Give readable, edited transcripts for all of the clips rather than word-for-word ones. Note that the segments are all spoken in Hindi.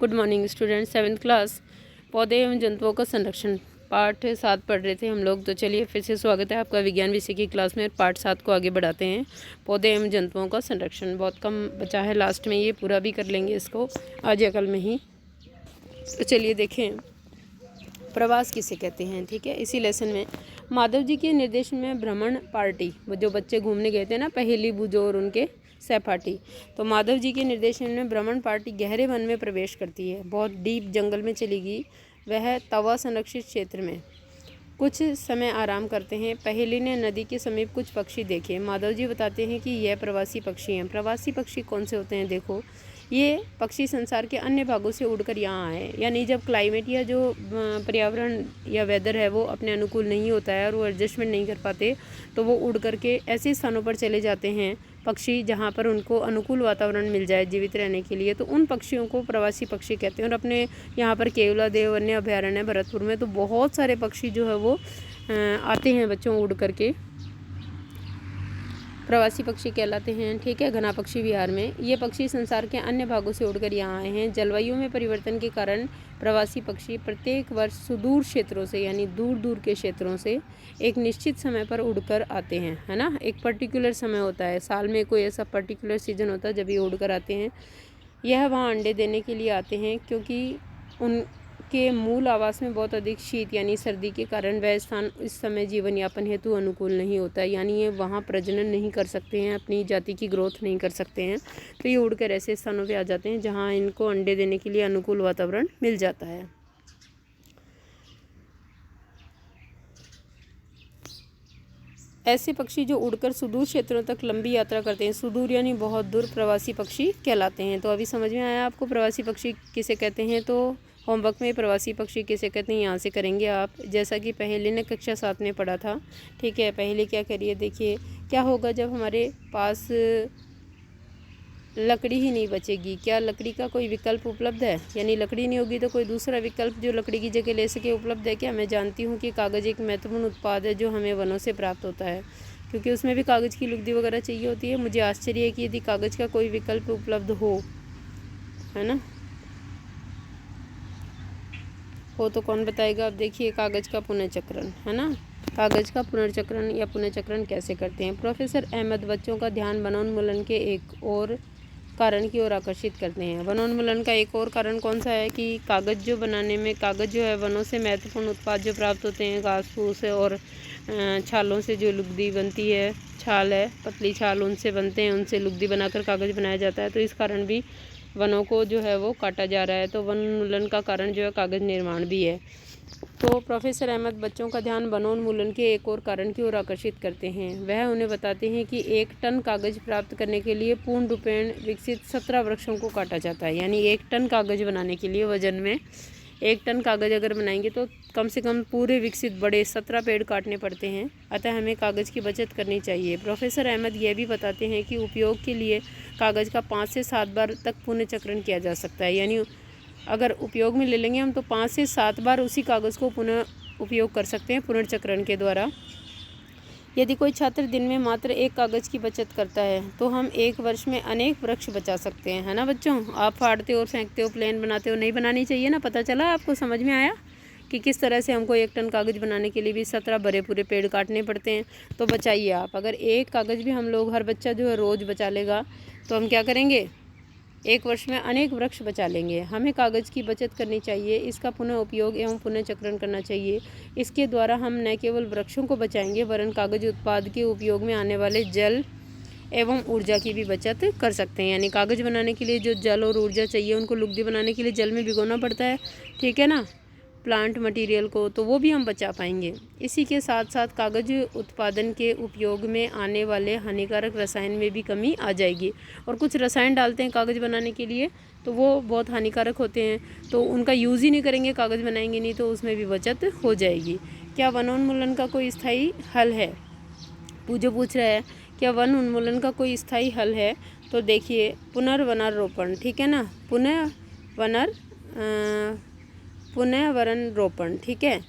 Good morning student. 7th class पौधे एवं जंतुओं का संरक्षण पाठ 7 पढ़ रहे थे हम लोग। तो चलिए फिर से स्वागत है आपका विज्ञान विषय की क्लास में। पाठ 7 को आगे बढ़ाते हैं। पौधे एवं जंतुओं का संरक्षण बहुत कम बचा है, लास्ट में ये पूरा भी कर लेंगे इसको आज या कल में ही। तो चलिए देखें प्रवास किसे कहते हैं। ठीक है, इसी लेसन में माधव जी के निर्देशन में भ्रमण पार्टी, वो जो बच्चे घूमने गए थे ना, पहेली बुझो और उनके सहपाठी, तो माधव जी के निर्देशन में भ्रमण पार्टी गहरे वन में प्रवेश करती है। बहुत डीप जंगल में चली गई। वह तवा संरक्षित क्षेत्र में कुछ समय आराम करते हैं। पहेली ने नदी के समीप कुछ पक्षी देखे। माधव जी बताते हैं कि यह प्रवासी पक्षी हैं। प्रवासी पक्षी कौन से होते हैं? देखो, ये पक्षी संसार के अन्य भागों से उड़कर यहाँ आए, यानी जब क्लाइमेट या जो पर्यावरण या वेदर है वो अपने अनुकूल नहीं होता है और वो एडजस्टमेंट नहीं कर पाते, तो वो उड़ करके ऐसे स्थानों पर चले जाते हैं पक्षी जहाँ पर उनको अनुकूल वातावरण मिल जाए जीवित रहने के लिए। तो उन पक्षियों को प्रवासी पक्षी कहते हैं। और अपने यहाँ पर केवलादेव वन्य अभयारण्य भरतपुर में तो बहुत सारे पक्षी जो है वो आते हैं बच्चों उड़ करके, प्रवासी पक्षी कहलाते हैं। ठीक है, घना पक्षी विहार में ये पक्षी संसार के अन्य भागों से उड़कर यहाँ आए हैं। जलवायु में परिवर्तन के कारण प्रवासी पक्षी प्रत्येक वर्ष सुदूर क्षेत्रों से, यानी दूर दूर के क्षेत्रों से एक निश्चित समय पर उड़कर आते हैं, है ना। एक पर्टिकुलर समय होता है, साल में कोई ऐसा पर्टिकुलर सीजन होता है जब ये उड़कर आते हैं। यह वहाँ अंडे देने के लिए आते हैं, क्योंकि उनके मूल आवास में बहुत अधिक शीत यानी सर्दी के कारण वह स्थान इस समय जीवन यापन हेतु अनुकूल नहीं होता है, यानी ये वहाँ प्रजनन नहीं कर सकते हैं, अपनी जाति की ग्रोथ नहीं कर सकते हैं। तो ये उड़कर ऐसे स्थानों पे आ जाते हैं जहाँ इनको अंडे देने के लिए अनुकूल वातावरण मिल जाता है। ऐसे पक्षी जो उड़कर सुदूर क्षेत्रों तक लंबी यात्रा करते हैं, सुदूर यानी बहुत दूर, प्रवासी पक्षी कहलाते हैं। तो अभी समझ में आया आपको प्रवासी पक्षी किसे कहते हैं। तो होमवर्क में प्रवासी पक्षी किसे कहते हैं यहाँ से करेंगे आप, जैसा कि पहले ने कक्षा 7 में पढ़ा था। ठीक है, पहले क्या करिए, देखिए क्या होगा जब हमारे पास लकड़ी ही नहीं बचेगी। क्या लकड़ी का कोई विकल्प उपलब्ध है? यानी लकड़ी नहीं होगी तो कोई दूसरा विकल्प जो लकड़ी की जगह ले सके उपलब्ध है क्या? मैं जानती हूँ कि कागज़ एक महत्वपूर्ण उत्पाद है जो हमें वनों से प्राप्त होता है, क्योंकि उसमें भी कागज़ की लुगदी वगैरह चाहिए होती है। मुझे आश्चर्य है कि यदि कागज़ का कोई विकल्प उपलब्ध हो, है ना, हो तो कौन बताएगा। अब देखिए कागज़ का पुनर्चक्रण, है ना, कागज़ का पुनर्चक्रण या पुनर्चक्रण कैसे करते हैं। प्रोफेसर अहमद बच्चों का ध्यान वनोन्मूलन के एक और कारण की ओर आकर्षित करते हैं। वनोन्मूलन का एक और कारण कौन सा है कि कागज़ जो बनाने में, कागज़ जो है वनों से महत्वपूर्ण उत्पाद जो प्राप्त होते हैं, घास फूस और छालों से जो लुगदी बनती है, छाल है, पतली छाल उनसे बनते हैं, उनसे लुगदी बनाकर कागज़ बनाया जाता है। तो इस कारण भी वनों को जो है वो काटा जा रहा है। तो वनोन्मूलन का कारण जो है कागज़ निर्माण भी है। तो प्रोफेसर अहमद बच्चों का ध्यान वनोन्मूलन के एक और कारण की ओर आकर्षित करते हैं। वह उन्हें बताते हैं कि 1 टन कागज़ प्राप्त करने के लिए पूर्ण रूपेण विकसित 17 वृक्षों को काटा जाता है। यानी 1 टन कागज़ बनाने के लिए वजन में 1 टन कागज़ अगर बनाएंगे तो कम से कम पूरे विकसित बड़े 17 पेड़ काटने पड़ते हैं। अतः हमें कागज़ की बचत करनी चाहिए। प्रोफेसर अहमद यह भी बताते हैं कि उपयोग के लिए कागज़ का 5 से 7 बार तक पुनर्चक्रण किया जा सकता है। यानी अगर उपयोग में ले लेंगे हम तो 5 से 7 बार उसी कागज़ को पुनः उपयोग कर सकते हैं पुनर्चक्रण के द्वारा। यदि कोई छात्र दिन में मात्र 1 कागज़ की बचत करता है तो हम 1 वर्ष में अनेक वृक्ष बचा सकते हैं, है ना बच्चों। आप फाड़ते हो, फेंकते हो, प्लेन बनाते हो, नहीं बनानी चाहिए ना। पता चला आपको, समझ में आया कि किस तरह से हमको 1 टन कागज़ बनाने के लिए भी 17 बड़े पूरे पेड़ काटने पड़ते हैं। तो बचाइए आप। अगर 1 कागज़ भी हम लोग, हर बच्चा जो है रोज़ बचा लेगा तो हम क्या करेंगे, 1 वर्ष में अनेक वृक्ष बचा लेंगे। हमें कागज़ की बचत करनी चाहिए, इसका पुनः उपयोग एवं पुनर्चक्रण करना चाहिए। इसके द्वारा हम न केवल वृक्षों को बचाएंगे वरन कागज़ उत्पाद के उपयोग में आने वाले जल एवं ऊर्जा की भी बचत कर सकते हैं। यानी कागज़ बनाने के लिए जो जल और ऊर्जा चाहिए, उनको लुगदी बनाने के लिए जल में भिगोना पड़ता है, ठीक है ना, प्लांट मटेरियल को, तो वो भी हम बचा पाएंगे। इसी के साथ साथ कागज़ उत्पादन के उपयोग में आने वाले हानिकारक रसायन में भी कमी आ जाएगी। और कुछ रसायन डालते हैं कागज़ बनाने के लिए तो वो बहुत हानिकारक होते हैं, तो उनका यूज़ ही नहीं करेंगे, कागज़ बनाएंगे नहीं, तो उसमें भी बचत हो जाएगी। क्या वनोन्मूलन का कोई स्थायी हल है? जो पूछ रहा है क्या वन उन्मूलन का कोई स्थायी हल है, तो देखिए पुनर्वनारोपण, ठीक है ना, पुनर्वनरोपण, ठीक है।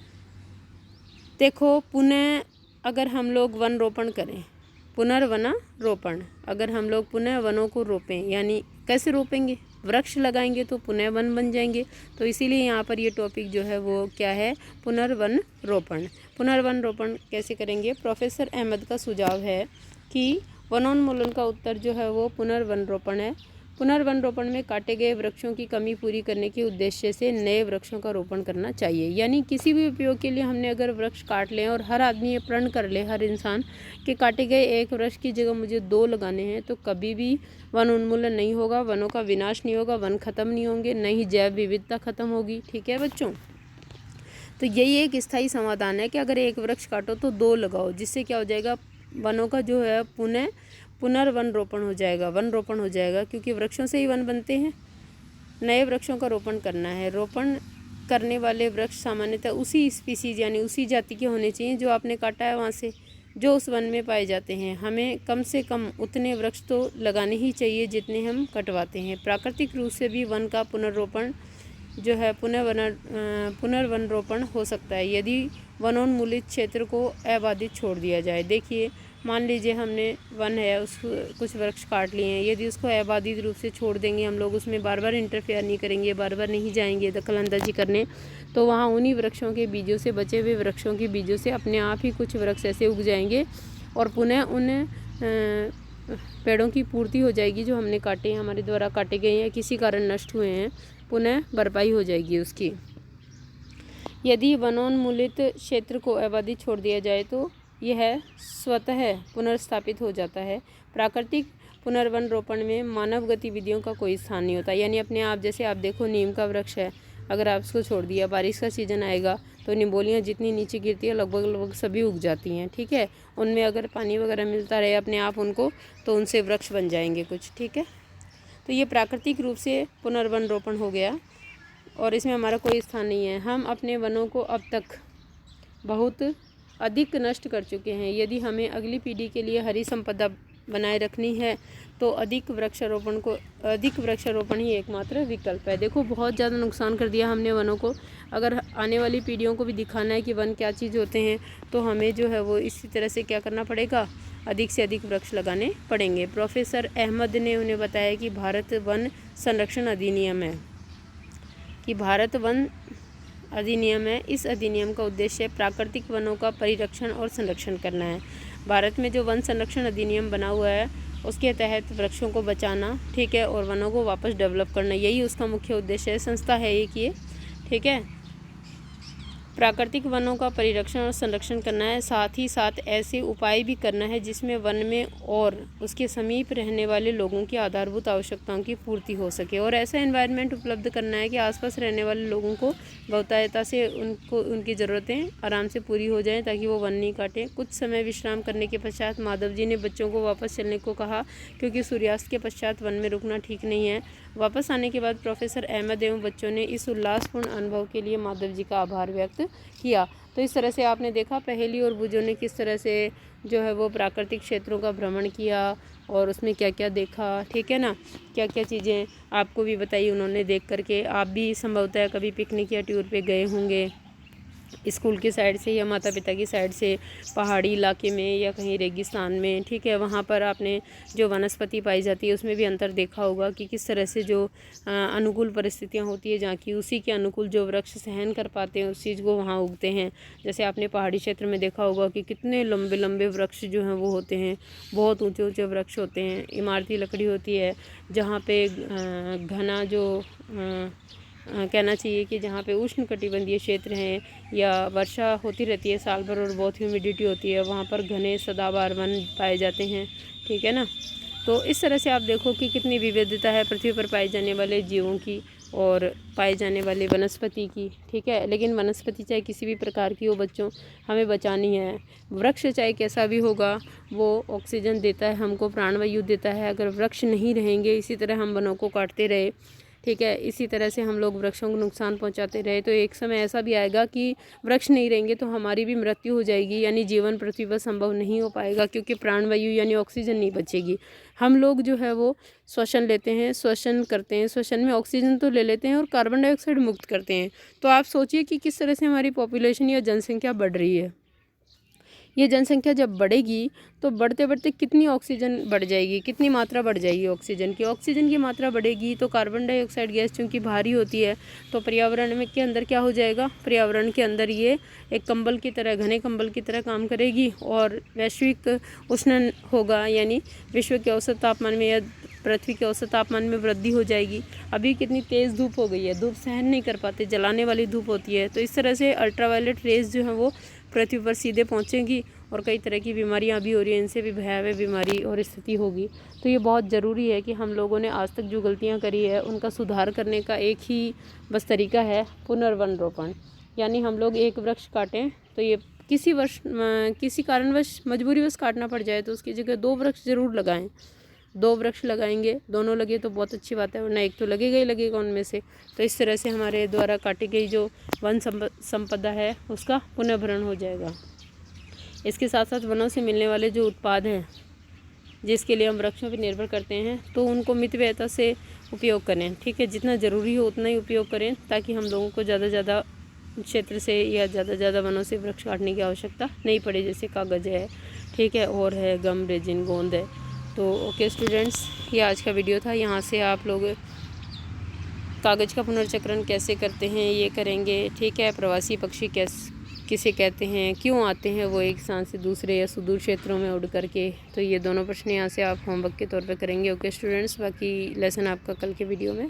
देखो पुनः अगर हम लोग वन रोपण करें, पुनर्वनारोपण, अगर हम लोग पुनः वनों को रोपें, यानी कैसे रोपेंगे, वृक्ष लगाएंगे तो पुनः वन बन जाएंगे। तो इसीलिए यहाँ पर ये टॉपिक जो है वो क्या है, पुनर्वन रोपण। पुनर्वन रोपण कैसे करेंगे? प्रोफेसर अहमद का सुझाव है कि वनोन्मूलन का उत्तर जो है वो पुनर्वन रोपण है। पुनर्वन रोपण में काटे गए वृक्षों की कमी पूरी करने के उद्देश्य से नए वृक्षों का रोपण करना चाहिए। यानी किसी भी उपयोग के लिए हमने अगर वृक्ष काट लें और हर आदमी ये प्रण कर ले, हर इंसान, कि काटे गए एक वृक्ष की जगह मुझे 2 लगाने हैं, तो कभी भी वन उन्मूलन नहीं होगा, वनों का विनाश नहीं होगा, वन खत्म नहीं होंगे, न ही जैव विविधता खत्म होगी। ठीक है बच्चों, तो यही एक स्थायी समाधान है कि अगर एक वृक्ष काटो तो 2 लगाओ, जिससे क्या हो जाएगा, वनों का जो है पुनर्वन रोपण हो जाएगा, वन रोपण हो जाएगा, क्योंकि वृक्षों से ही वन बनते हैं। नए वृक्षों का रोपण करना है। रोपण करने वाले वृक्ष सामान्यतः उसी स्पीसीज यानी उसी जाति के होने चाहिए जो आपने काटा है वहाँ से, जो उस वन में पाए जाते हैं। हमें कम से कम उतने वृक्ष तो लगाने ही चाहिए जितने हम कटवाते हैं। प्राकृतिक रूप से भी वन का पुनर्रोपण जो है पुनर्वन रोपण हो सकता है यदि वनोन्मूलित क्षेत्र को अबाधित छोड़ दिया जाए। देखिए, मान लीजिए हमने वन है, उस कुछ वृक्ष काट लिए हैं, यदि उसको अबाधित रूप से छोड़ देंगे हम लोग, उसमें बार बार इंटरफेयर नहीं करेंगे, बार बार नहीं जाएंगे दखल अंदाजी करने, तो वहाँ उन्हीं वृक्षों के बीजों से, बचे हुए वृक्षों के बीजों से अपने आप ही कुछ वृक्ष ऐसे उग जाएंगे और पुनः उन पेड़ों की पूर्ति हो जाएगी जो हमने काटे हैं, हमारे द्वारा काटे गए हैं, किसी कारण नष्ट हुए हैं, पुनः भरपाई हो जाएगी उसकी। यदि वनोन्मूलित क्षेत्र को आबादी छोड़ दिया जाए तो यह स्वतः पुनर्स्थापित हो जाता है। प्राकृतिक पुनर्वन रोपण में मानव गतिविधियों का कोई स्थान नहीं होता, यानी अपने आप, जैसे आप देखो नीम का वृक्ष है, अगर आप उसको छोड़ दिया, बारिश का सीज़न आएगा तो निम्बोलियाँ जितनी नीचे गिरती है लगभग सभी उग जाती हैं। ठीक है, उनमें अगर पानी वगैरह मिलता रहे अपने आप उनको, तो उनसे वृक्ष बन जाएंगे कुछ। ठीक है, तो ये प्राकृतिक रूप से पुनर्वन रोपण हो गया और इसमें हमारा कोई स्थान नहीं है। हम अपने वनों को अब तक बहुत अधिक नष्ट कर चुके हैं। यदि हमें अगली पीढ़ी के लिए हरी संपदा बनाए रखनी है तो अधिक वृक्षारोपण ही एकमात्र विकल्प है। देखो, बहुत ज़्यादा नुकसान कर दिया हमने वनों को। अगर आने वाली पीढ़ियों को भी दिखाना है कि वन क्या चीज़ होते हैं, तो हमें जो है वो इसी तरह से क्या करना पड़ेगा, अधिक से अधिक वृक्ष लगाने पड़ेंगे। प्रोफेसर अहमद ने उन्हें बताया कि भारत वन संरक्षण अधिनियम है, इस अधिनियम का उद्देश्य प्राकृतिक वनों का परिरक्षण और संरक्षण करना है। भारत में जो वन संरक्षण अधिनियम बना हुआ है उसके तहत वृक्षों को बचाना, ठीक है, और वनों को वापस डेवलप करना, यही उसका मुख्य उद्देश्य है। संस्था है एक ये, ठीक है, प्राकृतिक वनों का परिरक्षण और संरक्षण करना है। साथ ही साथ ऐसे उपाय भी करना है जिसमें वन में और उसके समीप रहने वाले लोगों की आधारभूत आवश्यकताओं की पूर्ति हो सके, और ऐसा एनवायरनमेंट उपलब्ध करना है कि आसपास रहने वाले लोगों को बहुतायता से उनकी ज़रूरतें आराम से पूरी हो जाएं, ताकि वो वन नहीं काटें। कुछ समय विश्राम करने के पश्चात माधव जी ने बच्चों को वापस चलने को कहा, क्योंकि सूर्यास्त के पश्चात वन में रुकना ठीक नहीं है। वापस आने के बाद प्रोफेसर अहमद एवं बच्चों ने इस उल्लासपूर्ण अनुभव के लिए माधव जी का आभार व्यक्त किया। तो इस तरह से आपने देखा पहेली और बुजों ने किस तरह से जो है वो प्राकृतिक क्षेत्रों का भ्रमण किया और उसमें क्या क्या देखा, ठीक है ना, क्या क्या चीज़ें आपको भी बताई उन्होंने देख करके। आप भी संभवतः कभी पिकनिक या टूर पे गए होंगे, स्कूल की साइड से या माता पिता की साइड से, पहाड़ी इलाके में या कहीं रेगिस्तान में, ठीक है, वहाँ पर आपने जो वनस्पति पाई जाती है उसमें भी अंतर देखा होगा कि किस तरह से जो अनुकूल परिस्थितियाँ होती है जहाँ की, उसी के अनुकूल जो वृक्ष सहन कर पाते हैं उस चीज़ को वहाँ उगते हैं। जैसे आपने पहाड़ी क्षेत्र में देखा होगा कि कितने लंबे लंबे वृक्ष जो हैं वो होते हैं, बहुत ऊँचे ऊँचे वृक्ष होते हैं, इमारती लकड़ी होती है, जहाँ पे घना जो कहना चाहिए कि जहाँ पे उष्णकटिबंधीय क्षेत्र हैं या वर्षा होती रहती है साल भर और बहुत ह्यूमिडिटी होती है, वहाँ पर घने सदाबहार वन पाए जाते हैं, ठीक है ना। तो इस तरह से आप देखो कि कितनी विविधता है पृथ्वी पर पाए जाने वाले जीवों की और पाए जाने वाले वनस्पति की, ठीक है। लेकिन वनस्पति चाहे किसी भी प्रकार की हो बच्चों, हमें बचानी है। वृक्ष चाहे कैसा भी होगा वो ऑक्सीजन देता है, हमको प्राणवायु देता है। अगर वृक्ष नहीं रहेंगे, इसी तरह हम वनों को काटते रहे, ठीक है, इसी तरह से हम लोग वृक्षों को नुकसान पहुंचाते रहे, तो एक समय ऐसा भी आएगा कि वृक्ष नहीं रहेंगे तो हमारी भी मृत्यु हो जाएगी, यानी जीवन पृथ्वी पर संभव नहीं हो पाएगा, क्योंकि प्राणवायु यानी ऑक्सीजन नहीं बचेगी। हम लोग जो है वो श्वसन लेते हैं, श्वसन करते हैं, श्वसन में ऑक्सीजन तो ले लेते हैं और कार्बन डाइऑक्साइड मुक्त करते हैं। तो आप सोचिए कि किस तरह से हमारी पॉपुलेशन या जनसंख्या बढ़ रही है। ये जनसंख्या जब बढ़ेगी तो बढ़ते बढ़ते कितनी ऑक्सीजन बढ़ जाएगी, कितनी मात्रा बढ़ जाएगी ऑक्सीजन की मात्रा बढ़ेगी तो कार्बन डाइऑक्साइड गैस चूँकि भारी होती है तो पर्यावरण में के अंदर क्या हो जाएगा, पर्यावरण के अंदर ये एक कंबल की तरह, घने कंबल की तरह काम करेगी और वैश्विक उष्णन होगा, यानी विश्व के औसत तापमान में या पृथ्वी के औसत तापमान में वृद्धि हो जाएगी। अभी कितनी तेज़ धूप हो गई है, धूप सहन नहीं कर पाते, जलाने वाली धूप होती है, तो इस तरह से अल्ट्रावायलेट रेज जो है वो पृथ्वी पर सीधे पहुंचेंगी और कई तरह की बीमारियां अभी हो रही हैं, इनसे भी भयावह बीमारी और स्थिति होगी। तो ये बहुत ज़रूरी है कि हम लोगों ने आज तक जो गलतियां करी है उनका सुधार करने का एक ही बस तरीका है, पुनर्वन रोपण। यानी हम लोग एक वृक्ष काटें तो ये किसी कारणवश मजबूरीवश काटना पड़ जाए तो उसकी जगह 2 वृक्ष ज़रूर लगाएं। 2 वृक्ष लगाएंगे, दोनों लगे तो बहुत अच्छी बात है, वरना एक तो लगेगा ही लगेगा उनमें से। तो इस तरह से हमारे द्वारा काटी गई जो वन संपदा है उसका पुनर्भरण हो जाएगा। इसके साथ साथ वनों से मिलने वाले जो उत्पाद हैं जिसके लिए हम वृक्षों पर निर्भर करते हैं तो उनको मितव्ययता से उपयोग करें, ठीक है, जितना ज़रूरी हो उतना ही उपयोग करें ताकि हम लोगों को ज़्यादा ज़्यादा क्षेत्र से या ज़्यादा वनों से वृक्ष काटने की आवश्यकता नहीं पड़े, जैसे कागज़ है, ठीक है, और है गम, रेजिन, गोंद है। तो ओके स्टूडेंट्स, ये आज का वीडियो था। यहाँ से आप लोग कागज़ का पुनर्चक्रण कैसे करते हैं ये करेंगे, ठीक है, प्रवासी पक्षी किसे कहते हैं, क्यों आते हैं वो एक स्थान से दूसरे या सुदूर क्षेत्रों में उड़ करके, तो ये दोनों प्रश्न यहाँ से आप होमवर्क के तौर पे करेंगे। ओके स्टूडेंट्स, बाकी लेसन आपका कल के वीडियो में